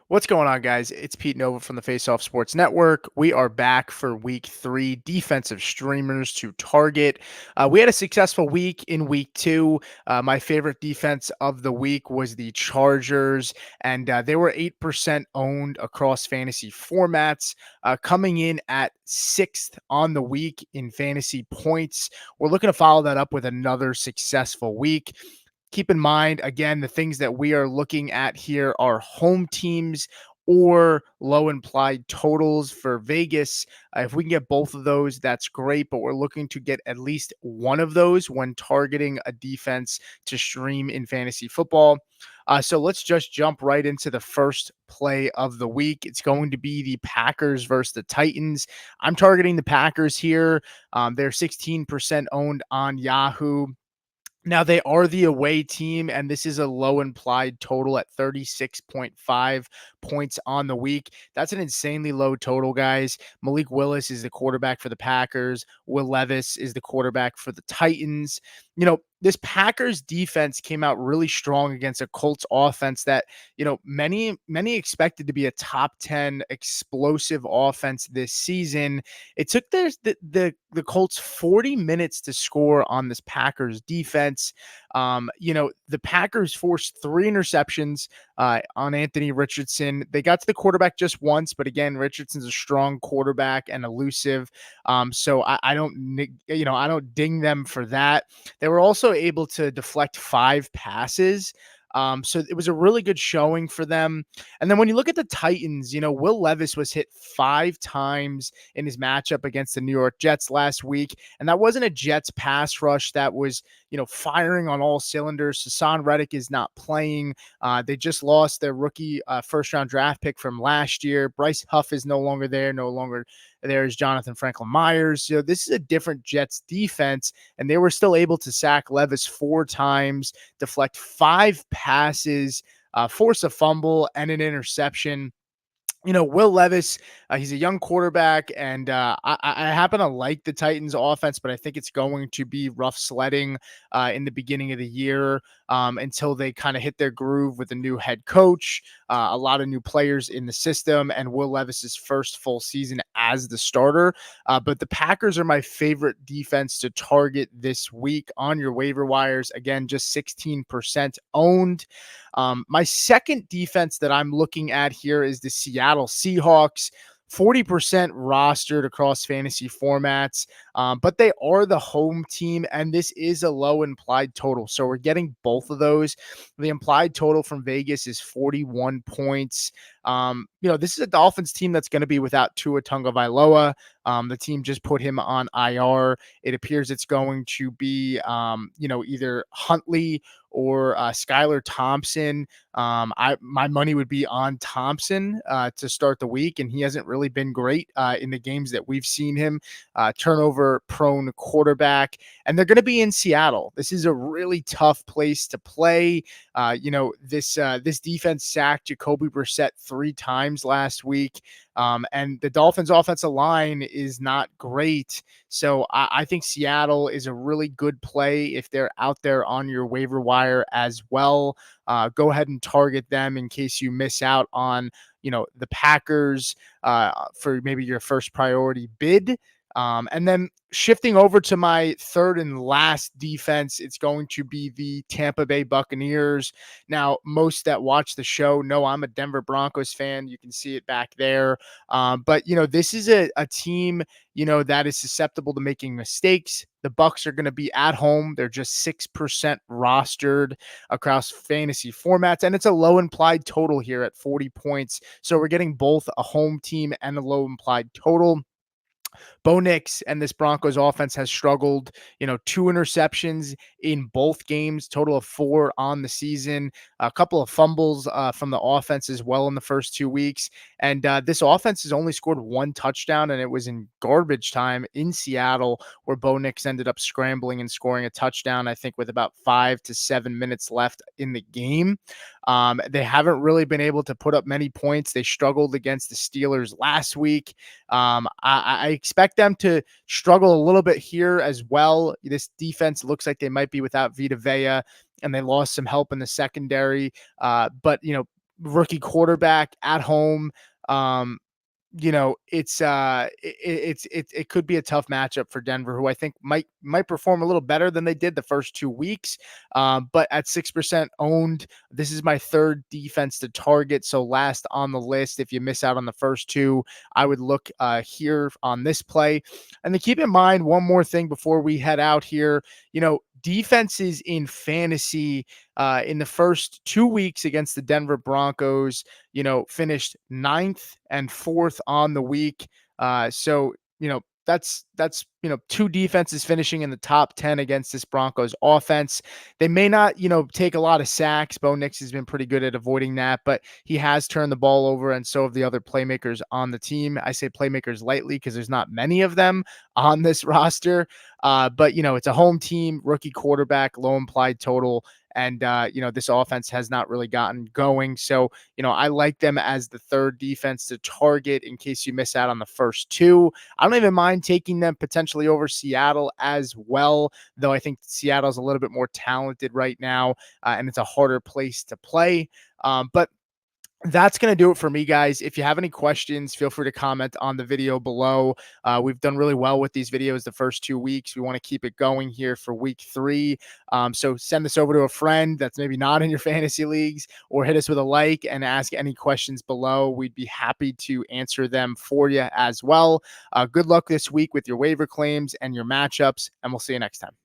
What's going on, guys? It's Pete Nova from the Face Off Sports Network. We are back for week 3 defensive streamers to target. We had a successful week in week 2. My favorite defense of the week was the Chargers, and they were 8% owned across fantasy formats, coming in at 6th on the week in fantasy points. We're looking to follow that up with another successful week. Keep in mind, again, the things that we are looking at here are home teams or low implied totals for Vegas. If we can get both of those, that's great, but we're looking to get at least one of those when targeting a defense to stream in fantasy football. So let's just jump right into the first play of the week. It's going to be the Packers versus the Titans. I'm targeting the Packers here. They're 16% owned on Yahoo. Now, they are the away team, and this is a low implied total at 36.5 points on the week. That's an insanely low total, guys. Malik Willis is the quarterback for the Packers. Will Levis is the quarterback for the Titans. This Packers defense came out really strong against a Colts offense that, many expected to be a top 10 explosive offense this season. It took the Colts 40 minutes to score on this Packers defense. The Packers forced 3 interceptions on Anthony Richardson. They got to the quarterback just once, but again, Richardson's a strong quarterback and elusive. So I don't ding them for that. They were also able to deflect 5 passes. So it was a really good showing for them. And then when you look at the Titans, Will Levis was hit 5 times in his matchup against the New York Jets last week. And that wasn't a Jets pass rush that was, firing on all cylinders. Hassan Reddick is not playing. They just lost their rookie first round draft pick from last year. Bryce Huff is no longer there. No longer there is Jonathan Franklin Myers. So this is a different Jets defense, and they were still able to sack Levis 4 times, deflect 5 passes, force a fumble and an interception. Will Levis, he's a young quarterback, and I happen to like the Titans offense, but I think it's going to be rough sledding in the beginning of the year until they kind of hit their groove with a new head coach, a lot of new players in the system, and Will Levis's first full season as the starter. But the Packers are my favorite defense to target this week on your waiver wires. Again, just 16% owned. My second defense that I'm looking at here is the Seattle Seahawks. 40% rostered across fantasy formats, but they are the home team, and this is a low implied total. So we're getting both of those. The implied total from Vegas is 41 points. This is a Dolphins team that's going to be without Tua Tagovailoa. The team just put him on IR. It appears it's going to be, either Huntley or Skylar Thompson. My money would be on Thompson to start the week, and he hasn't really been great in the games that we've seen him. Turnover-prone quarterback, and they're going to be in Seattle. This is a really tough place to play. This defense sacked Jacoby Brissett 3 times last week. And the Dolphins' offensive line is not great. So I think Seattle is a really good play if they're out there on your waiver wire as well. Go ahead and target them in case you miss out on, the Packers for maybe your first priority bid. And then shifting over to my third and last defense, it's going to be the Tampa Bay Buccaneers. Now, most that watch the show know I'm a Denver Broncos fan. You can see it back there. But this is a team, that is susceptible to making mistakes. The Bucs are going to be at home. They're just 6% rostered across fantasy formats, and it's a low implied total here at 40 points. So we're getting both a home team and a low implied total. Bo Nix and this Broncos offense has struggled, 2 interceptions in both games, total of 4 on the season, a couple of fumbles from the offense as well in the first 2 weeks. And this offense has only scored 1 touchdown, and it was in garbage time in Seattle where Bo Nix ended up scrambling and scoring a touchdown, I think, with about 5 to 7 minutes left in the game. They haven't really been able to put up many points. They struggled against the Steelers last week. I expect expect them to struggle a little bit here as well. This defense looks like they might be without Vita Vea, and they lost some help in the secondary. But rookie quarterback at home. Um, it could be a tough matchup for Denver, who I think might perform a little better than they did the first 2 weeks. But at 6% owned, this is my third defense to target. So last on the list, if you miss out on the first two, I would look here on this play. And then keep in mind one more thing before we head out here. Defenses in fantasy in the first 2 weeks against the Denver Broncos, finished ninth and fourth on the week. That's two defenses finishing in the top 10 against this Broncos offense. They may not, take a lot of sacks. Bo Nix has been pretty good at avoiding that, but he has turned the ball over, and so have the other playmakers on the team. I say playmakers lightly because there's not many of them on this roster. But it's a home team, rookie quarterback, low implied total. And, this offense has not really gotten going. So, I like them as the third defense to target in case you miss out on the first two. I don't even mind taking them potentially over Seattle as well, though I think Seattle's a little bit more talented right now, and it's a harder place to play. But that's going to do it for me, guys. If you have any questions, feel free to comment on the video below. We've done really well with these videos the first 2 weeks. We want to keep it going here for week 3. So send this over to a friend that's maybe not in your fantasy leagues, or hit us with a like and ask any questions below. We'd be happy to answer them for you as well. Good luck this week with your waiver claims and your matchups, and we'll see you next time.